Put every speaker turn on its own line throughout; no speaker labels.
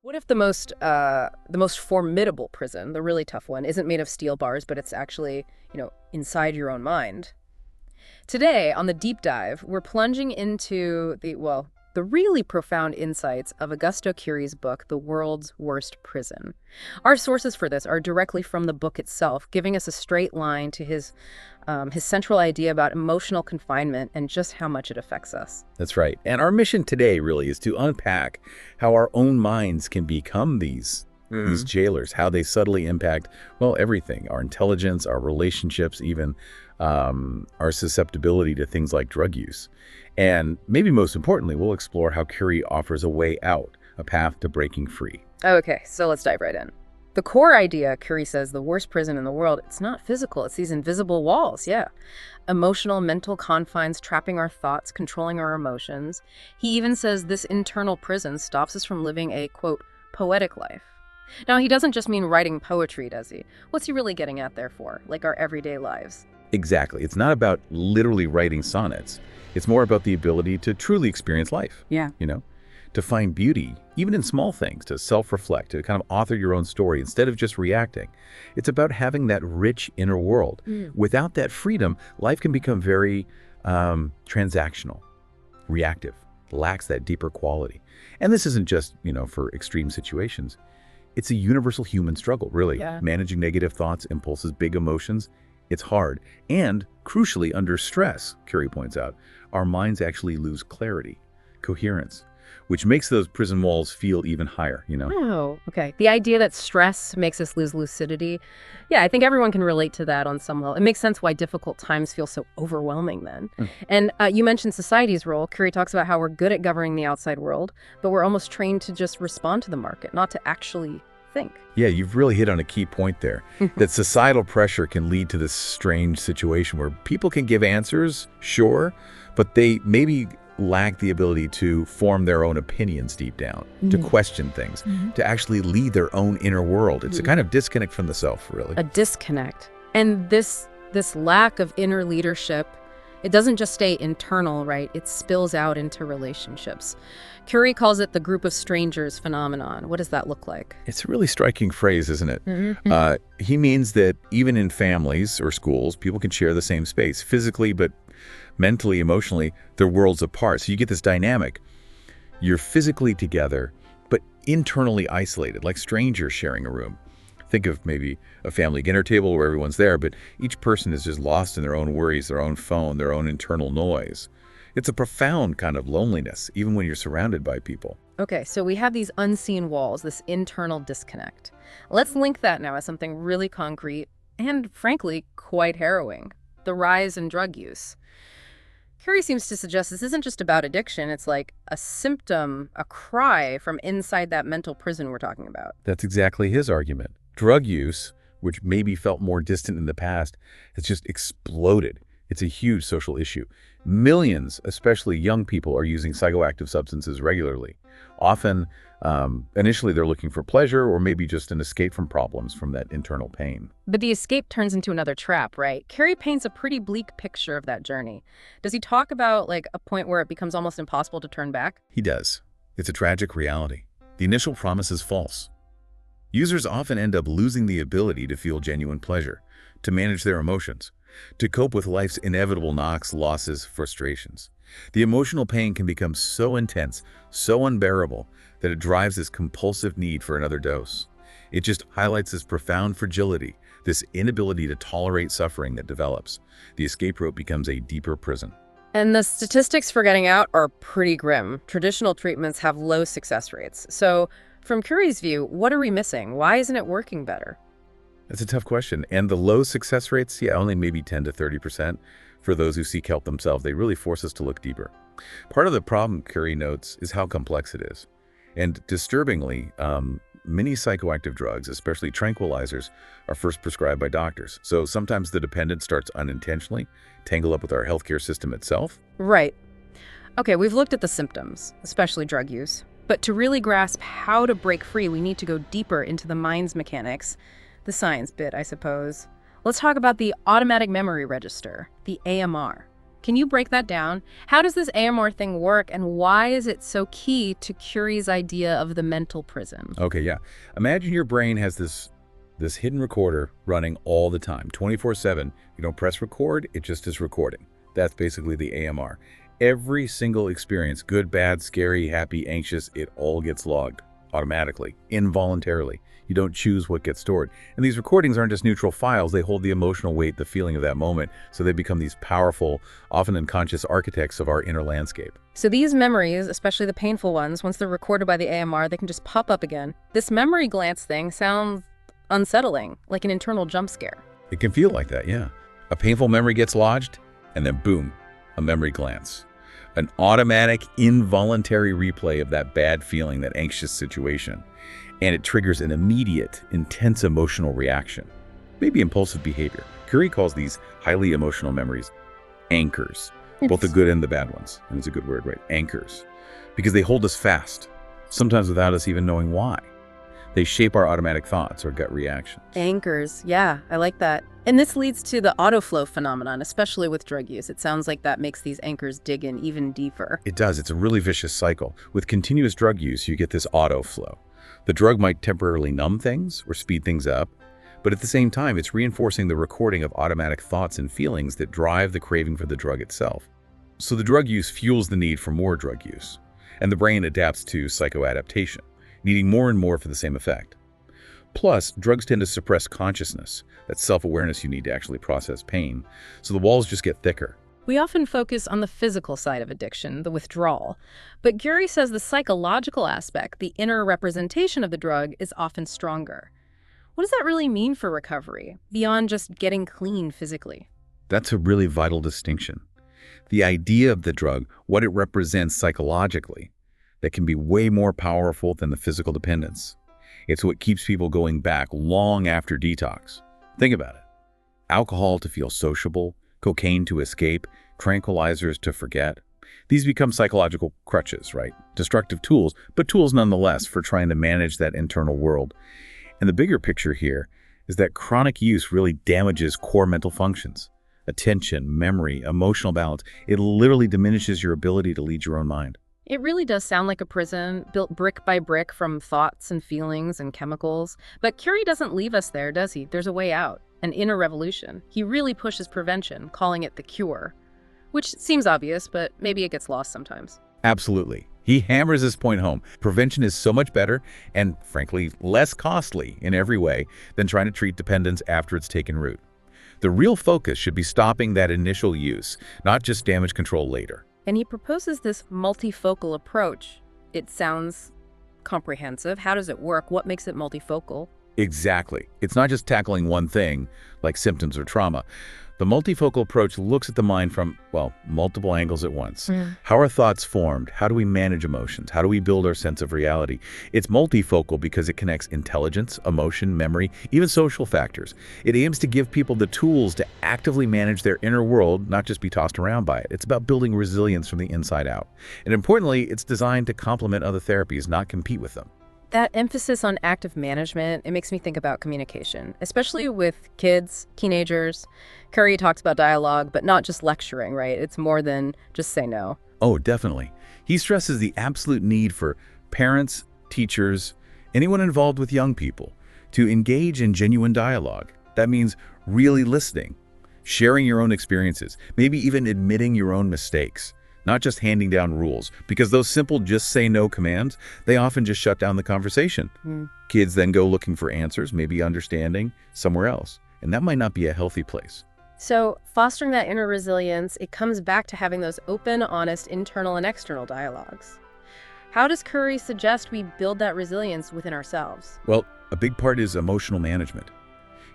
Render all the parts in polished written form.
What if the most formidable prison, the really tough one, isn't made of steel bars, but it's actually, inside your own mind? Today, on the deep dive, we're plunging into the really profound insights of Augusto Cury's book, The World's Worst Prison. Our sources for this are directly from the book itself, giving us a straight line to his central idea about emotional confinement and just how much it affects us.
That's right. And our mission today really is to unpack how our own minds can become these jailers, how they subtly impact, well, everything, our intelligence, our relationships, even our susceptibility to things like drug use. And maybe most importantly, we'll explore how Cury offers a way out, a path to breaking free.
Okay, so let's dive right in. The core idea, Cury says, the worst prison in the world, it's not physical, it's these invisible walls, yeah. Emotional, mental confines trapping our thoughts, controlling our emotions. He even says this internal prison stops us from living a, quote, poetic life. Now, he doesn't just mean writing poetry, does he? What's he really getting at there for, like our everyday lives?
Exactly. It's not about literally writing sonnets. It's more about the ability to truly experience life.
Yeah.
To find beauty, even in small things, to self-reflect, to kind of author your own story instead of just reacting. It's about having that rich inner world. Without that freedom, life can become very transactional, reactive, lacks that deeper quality. And this isn't just, for extreme situations. It's a universal human struggle, really.
Yeah.
Managing negative thoughts, impulses, big emotions. It's hard. And crucially, under stress, Cury points out, our minds actually lose clarity, coherence, which makes those prison walls feel even higher,
Oh, okay. The idea that stress makes us lose lucidity. Yeah, I think everyone can relate to that on some level. It makes sense why difficult times feel so overwhelming then. And you mentioned society's role. Cury talks about how we're good at governing the outside world, but we're almost trained to just respond to the market, not to actually think.
Yeah, you've really hit on a key point there, that societal pressure can lead to this strange situation where people can give answers, sure, but they maybe lack the ability to form their own opinions deep down, to question things, to actually lead their own inner world. It's a kind of disconnect from the self, really.
A disconnect. And this lack of inner leadership, it doesn't just stay internal, right? It spills out into relationships. Cury calls it the group of strangers phenomenon. What does that look like?
It's a really striking phrase, isn't it? He means that even in families or schools, people can share the same space physically, but mentally, emotionally, they're worlds apart. So you get this dynamic. You're physically together, but internally isolated, like strangers sharing a room. Think of maybe a family dinner table where everyone's there, but each person is just lost in their own worries, their own phone, their own internal noise. It's a profound kind of loneliness, even when you're surrounded by people.
Okay, so we have these unseen walls, this internal disconnect. Let's link that now as something really concrete and, frankly, quite harrowing: the rise in drug use. Cury seems to suggest this isn't just about addiction, it's like a symptom, a cry from inside that mental prison we're talking about.
That's exactly his argument. Drug use, which maybe felt more distant in the past, has just exploded. It's a huge social issue. Millions, especially young people, are using psychoactive substances regularly. Often, initially they're looking for pleasure or maybe just an escape from problems, from that internal pain.
But the escape turns into another trap, right? Cury paints a pretty bleak picture of that journey. Does he talk about, like, a point where it becomes almost impossible to turn back?
He does. It's a tragic reality. The initial promise is false. Users often end up losing the ability to feel genuine pleasure, to manage their emotions, to cope with life's inevitable knocks, losses, frustrations. The emotional pain can become so intense, so unbearable, that it drives this compulsive need for another dose. It just highlights this profound fragility, this inability to tolerate suffering that develops. The escape route becomes a deeper prison.
And the statistics for getting out are pretty grim. Traditional treatments have low success rates. So, from Cury's view, what are we missing? Why isn't it working better?
That's a tough question. And the low success rates, only maybe 10 to 30% for those who seek help themselves. They really force us to look deeper. Part of the problem, Cury notes, is how complex it is. And disturbingly, many psychoactive drugs, especially tranquilizers, are first prescribed by doctors. So sometimes the dependent starts unintentionally, tangle up with our healthcare system itself.
Right. Okay, we've looked at the symptoms, especially drug use. But to really grasp how to break free, we need to go deeper into the mind's mechanics, the science bit, I suppose. Let's talk about the automatic memory register, the AMR. Can you break that down? How does this AMR thing work, and why is it so key to Cury's idea of the mental prison?
Okay, yeah. Imagine your brain has this hidden recorder running all the time, 24/7. You don't press record, it just is recording. That's basically the AMR. Every single experience, good, bad, scary, happy, anxious, it all gets logged automatically, involuntarily. You don't choose what gets stored. And these recordings aren't just neutral files, they hold the emotional weight, the feeling of that moment, so they become these powerful, often unconscious architects of our inner landscape.
So these memories, especially the painful ones, once they're recorded by the AMR, they can just pop up again. This memory glance thing sounds unsettling, like an internal jump scare.
It can feel like that, yeah. A painful memory gets lodged, and then boom, a memory glance. An automatic, involuntary replay of that bad feeling, that anxious situation. And it triggers an immediate, intense emotional reaction, maybe impulsive behavior. Cury calls these highly emotional memories anchors, both the good and the bad ones. And it's a good word, right? Anchors. Because they hold us fast, sometimes without us even knowing why. They shape our automatic thoughts or gut reactions.
Anchors, yeah, I like that. And this leads to the autoflow phenomenon, especially with drug use. It sounds like that makes these anchors dig in even deeper.
It does. It's a really vicious cycle. With continuous drug use, you get this autoflow. The drug might temporarily numb things or speed things up, but at the same time, it's reinforcing the recording of automatic thoughts and feelings that drive the craving for the drug itself. So the drug use fuels the need for more drug use, and the brain adapts to psychoadaptation, needing more and more for the same effect. Plus, drugs tend to suppress consciousness, that self-awareness you need to actually process pain, so the walls just get thicker.
We often focus on the physical side of addiction, the withdrawal. But Cury says the psychological aspect, the inner representation of the drug, is often stronger. What does that really mean for recovery, beyond just getting clean physically?
That's a really vital distinction. The idea of the drug, what it represents psychologically, that can be way more powerful than the physical dependence. It's what keeps people going back long after detox. Think about it. Alcohol to feel sociable, cocaine to escape, tranquilizers to forget. These become psychological crutches, right? Destructive tools, but tools nonetheless for trying to manage that internal world. And the bigger picture here is that chronic use really damages core mental functions. Attention, memory, emotional balance. It literally diminishes your ability to lead your own mind.
It really does sound like a prison, built brick by brick from thoughts and feelings and chemicals. But Cury doesn't leave us there, does he? There's a way out, an inner revolution. He really pushes prevention, calling it the cure. Which seems obvious, but maybe it gets lost sometimes.
Absolutely. He hammers this point home. Prevention is so much better and, frankly, less costly in every way than trying to treat dependence after it's taken root. The real focus should be stopping that initial use, not just damage control later.
And he proposes this multifocal approach. It sounds comprehensive. How does it work? What makes it multifocal?
Exactly. It's not just tackling one thing, like symptoms or trauma. The multifocal approach looks at the mind from, well, multiple angles at once. How are thoughts formed? How do we manage emotions? How do we build our sense of reality? It's multifocal because it connects intelligence, emotion, memory, even social factors. It aims to give people the tools to actively manage their inner world, not just be tossed around by it. It's about building resilience from the inside out. And importantly, it's designed to complement other therapies, not compete with them.
That emphasis on active management, it makes me think about communication, especially with kids, teenagers. Cury talks about dialogue, but not just lecturing, right? It's more than just say no.
Oh, definitely. He stresses the absolute need for parents, teachers, anyone involved with young people to engage in genuine dialogue. That means really listening, sharing your own experiences, maybe even admitting your own mistakes. Not just handing down rules, because those simple just say no commands, they often just shut down the conversation. Kids then go looking for answers, maybe understanding, somewhere else. And that might not be a healthy place.
So fostering that inner resilience, it comes back to having those open, honest, internal and external dialogues. How does Cury suggest we build that resilience within ourselves?
Well, a big part is emotional management.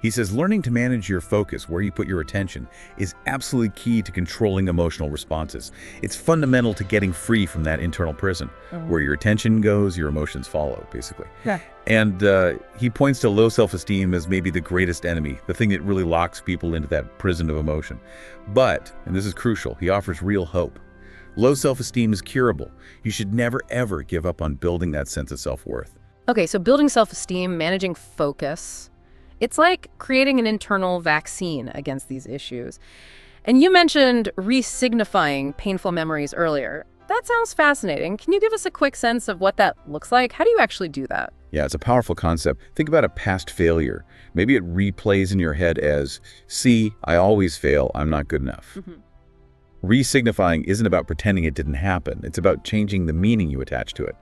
He says learning to manage your focus, where you put your attention, is absolutely key to controlling emotional responses. It's fundamental to getting free from that internal prison. Where your attention goes, your emotions follow, basically.
Yeah.
And he points to low self-esteem as maybe the greatest enemy, the thing that really locks people into that prison of emotion. But, and this is crucial, he offers real hope. Low self-esteem is curable. You should never, ever give up on building that sense of self-worth.
Okay, so building self-esteem, managing focus, it's like creating an internal vaccine against these issues. And you mentioned re-signifying painful memories earlier. That sounds fascinating. Can you give us a quick sense of what that looks like? How do you actually do that?
Yeah, it's a powerful concept. Think about a past failure. Maybe it replays in your head as, see, I always fail, I'm not good enough. Re-signifying isn't about pretending it didn't happen. It's about changing the meaning you attach to it.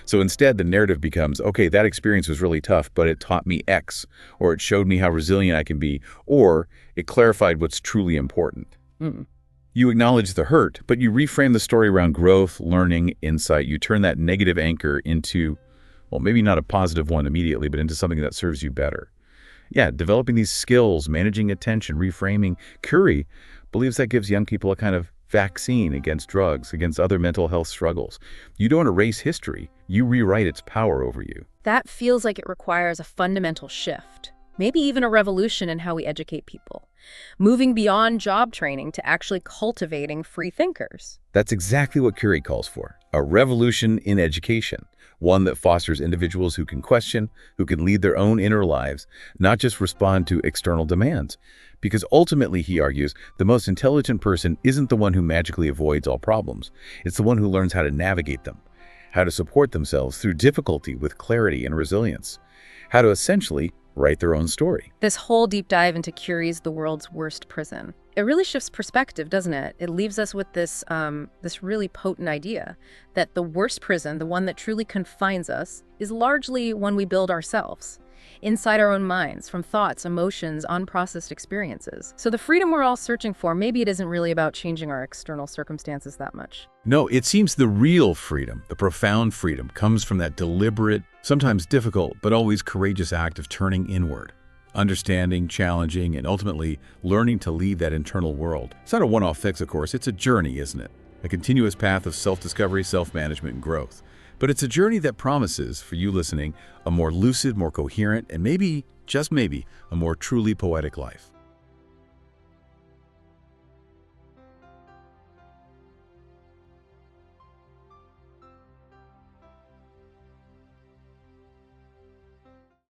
So instead, the narrative becomes, okay, that experience was really tough, but it taught me X, or it showed me how resilient I can be, or it clarified what's truly important. You acknowledge the hurt, but you reframe the story around growth, learning, insight. You turn that negative anchor into, well, maybe not a positive one immediately, but into something that serves you better. Yeah, developing these skills, managing attention, reframing. Cury believes that gives young people a kind of vaccine against drugs, against other mental health struggles. You don't erase history, you rewrite its power over you.
That feels like it requires a fundamental shift, maybe even a revolution in how we educate people, moving beyond job training to actually cultivating free thinkers.
That's exactly what Cury calls for, a revolution in education, one that fosters individuals who can question, who can lead their own inner lives, not just respond to external demands. Because ultimately, he argues, the most intelligent person isn't the one who magically avoids all problems. It's the one who learns how to navigate them, how to support themselves through difficulty with clarity and resilience, how to essentially write their own story.
This whole deep dive into Cury's The World's Worst Prison, it really shifts perspective, doesn't it? It leaves us with this really potent idea that the worst prison, the one that truly confines us, is largely one we build ourselves, inside our own minds, from thoughts, emotions, unprocessed experiences. So the freedom we're all searching for, maybe it isn't really about changing our external circumstances that much.
No, it seems the real freedom, the profound freedom, comes from that deliberate, sometimes difficult, but always courageous act of turning inward, understanding, challenging, and ultimately learning to lead that internal world. It's not a one-off fix, of course. It's a journey, isn't it? A continuous path of self-discovery, self-management, and growth. But it's a journey that promises, for you listening, a more lucid, more coherent, and maybe, just maybe, a more truly poetic life.